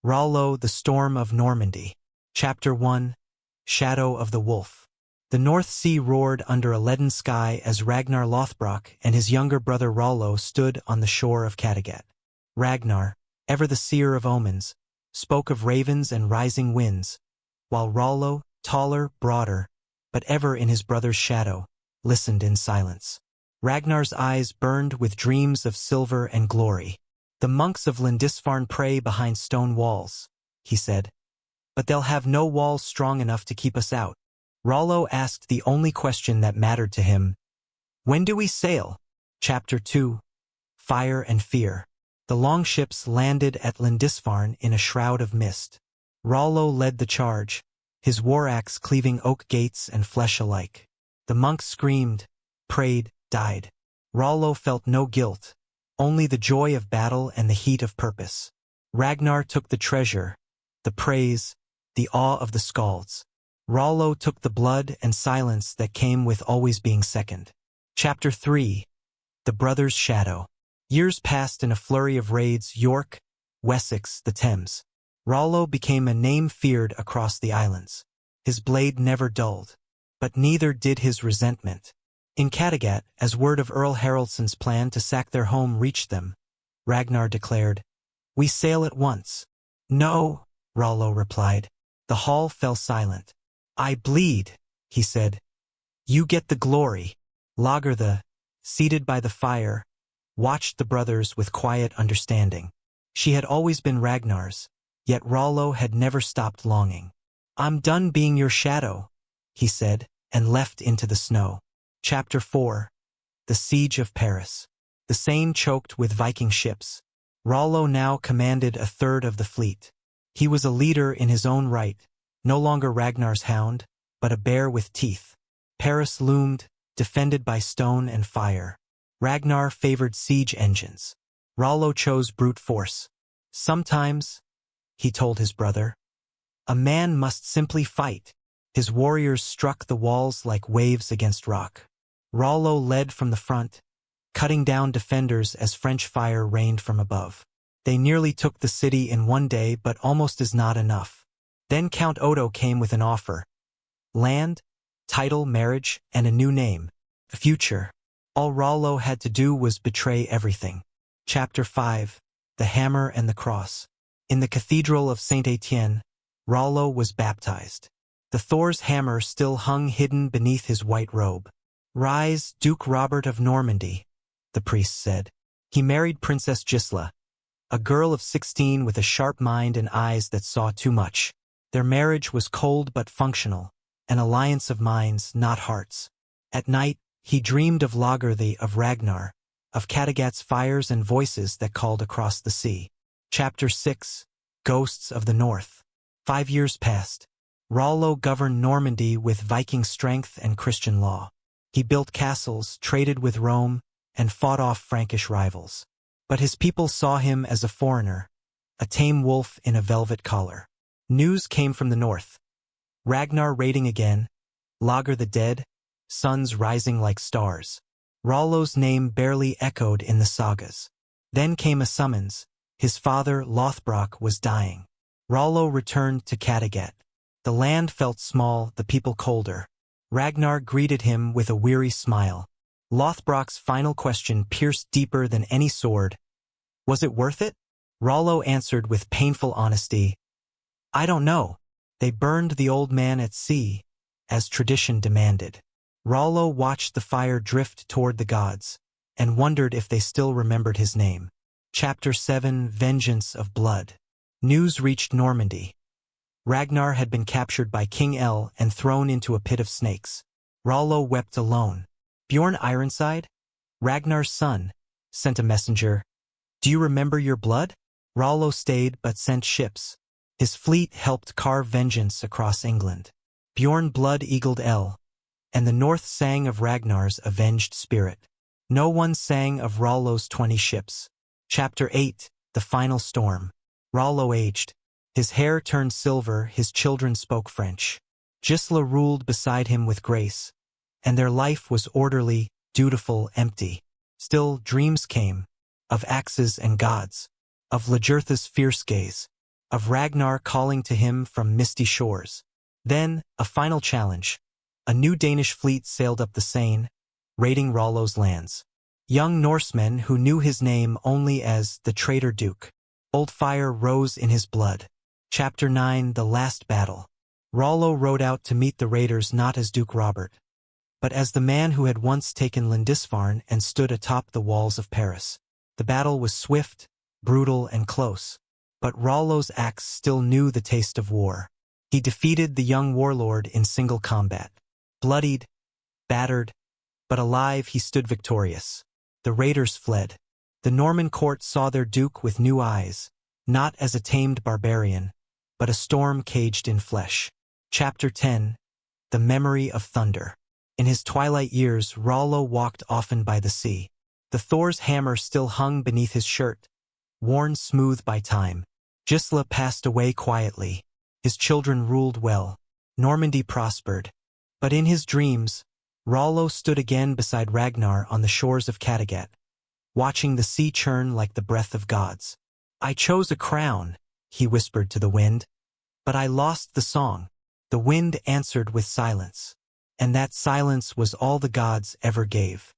Rollo, the Storm of Normandy. Chapter 1. Shadow of the Wolf. The North Sea roared under a leaden sky as Ragnar Lothbrok and his younger brother Rollo stood on the shore of Kattegat. Ragnar, ever the seer of omens, spoke of ravens and rising winds, while Rollo, taller, broader, but ever in his brother's shadow, listened in silence. Ragnar's eyes burned with dreams of silver and glory. "The monks of Lindisfarne pray behind stone walls," he said. "But they'll have no walls strong enough to keep us out." Rollo asked the only question that mattered to him. "When do we sail?" Chapter 2. Fire and Fear. The longships landed at Lindisfarne in a shroud of mist. Rollo led the charge, his war axe cleaving oak gates and flesh alike. The monks screamed, prayed, died. Rollo felt no guilt, only the joy of battle and the heat of purpose. Ragnar took the treasure, the praise, the awe of the Skalds. Rollo took the blood and silence that came with always being second. Chapter 3. The Brothers' Shadow. Years passed in a flurry of raids: York, Wessex, the Thames. Rollo became a name feared across the islands. His blade never dulled, but neither did his resentment. In Kattegat, as word of Earl Haraldsson's plan to sack their home reached them, Ragnar declared, "We sail at once." "No," Rollo replied. The hall fell silent. "I bleed," he said. "You get the glory." Lagertha, seated by the fire, watched the brothers with quiet understanding. She had always been Ragnar's, yet Rollo had never stopped longing. "I'm done being your shadow," he said, and left into the snow. Chapter 4. The Siege of Paris. The Seine choked with Viking ships. Rollo now commanded a third of the fleet. He was a leader in his own right, no longer Ragnar's hound, but a bear with teeth. Paris loomed, defended by stone and fire. Ragnar favored siege engines. Rollo chose brute force. "Sometimes," he told his brother, "a man must simply fight." His warriors struck the walls like waves against rock. Rollo led from the front, cutting down defenders as French fire rained from above. They nearly took the city in one day, but almost is not enough. Then Count Odo came with an offer: land, title, marriage, and a new name, the future. All Rollo had to do was betray everything. Chapter 5. The Hammer and the Cross. In the Cathedral of Saint Etienne, Rollo was baptized. The Thor's hammer still hung hidden beneath his white robe. "Rise, Duke Robert of Normandy," the priest said. He married Princess Gisela, a girl of 16 with a sharp mind and eyes that saw too much. Their marriage was cold but functional, an alliance of minds, not hearts. At night, he dreamed of Lagertha, of Ragnar, of Kattegat's fires and voices that called across the sea. Chapter 6. Ghosts of the North. 5 years passed. Rollo governed Normandy with Viking strength and Christian law. He built castles, traded with Rome, and fought off Frankish rivals. But his people saw him as a foreigner, a tame wolf in a velvet collar. News came from the north. Ragnar raiding again, Lagertha dead, suns rising like stars. Rollo's name barely echoed in the sagas. Then came a summons: his father, Lothbrok, was dying. Rollo returned to Kattegat. The land felt small, the people colder. Ragnar greeted him with a weary smile. Lothbrok's final question pierced deeper than any sword. "Was it worth it?" Rollo answered with painful honesty, "I don't know. They burned the old man at sea, as tradition demanded." Rollo watched the fire drift toward the gods, and wondered if they still remembered his name. Chapter 7. Vengeance of Blood. News reached Normandy. Ragnar had been captured by King El and thrown into a pit of snakes. Rollo wept alone. Bjorn Ironside, Ragnar's son, sent a messenger. "Do you remember your blood?" Rollo stayed but sent ships. His fleet helped carve vengeance across England. Bjorn blood-eagled El, and the north sang of Ragnar's avenged spirit. No one sang of Rollo's 20 ships. Chapter 8. The Final Storm. Rollo aged. His hair turned silver, his children spoke French. Gisela ruled beside him with grace, and their life was orderly, dutiful, empty. Still, dreams came, of axes and gods, of Lagertha's fierce gaze, of Ragnar calling to him from misty shores. Then, a final challenge. A new Danish fleet sailed up the Seine, raiding Rollo's lands. Young Norsemen who knew his name only as the traitor Duke. Old fire rose in his blood. Chapter 9: The Last Battle. Rollo rode out to meet the raiders not as Duke Robert, but as the man who had once taken Lindisfarne and stood atop the walls of Paris. The battle was swift, brutal, and close, but Rollo's axe still knew the taste of war. He defeated the young warlord in single combat. Bloodied, battered, but alive, he stood victorious. The raiders fled. The Norman court saw their duke with new eyes, not as a tamed barbarian, but a storm caged in flesh. Chapter 10: The Memory of Thunder. In his twilight years, Rollo walked often by the sea. The Thor's hammer still hung beneath his shirt, worn smooth by time. Gisla passed away quietly. His children ruled well. Normandy prospered. But in his dreams, Rollo stood again beside Ragnar on the shores of Kattegat, watching the sea churn like the breath of gods. "I chose a crown," he whispered to the wind, "but I lost the song." The wind answered with silence, and that silence was all the gods ever gave.